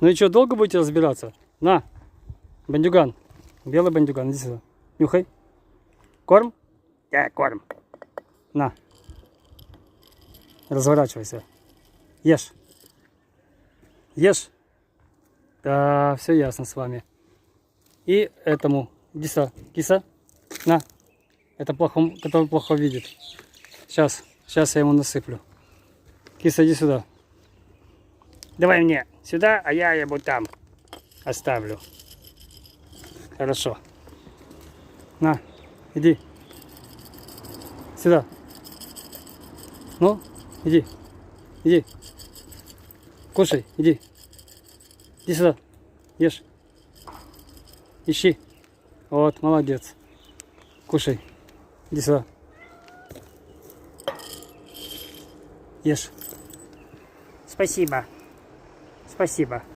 Ну и что, долго будете разбираться? На, бандюган. Белый бандюган, иди сюда. Нюхай. Корм? Да, корм. На. Разворачивайся. Ешь. Ешь. Да, все ясно с вами. И этому. Иди сюда. Киса. На. Это плохо, который плохо видит. Сейчас я ему насыплю. Киса, иди сюда. Давай мне сюда, а я ему там оставлю. Хорошо. На, иди. Сюда. Ну, иди. Иди. Кушай, иди. Иди сюда. Ешь. Ищи. Вот, молодец. Кушай. Иди сюда. Ешь. Спасибо. Спасибо.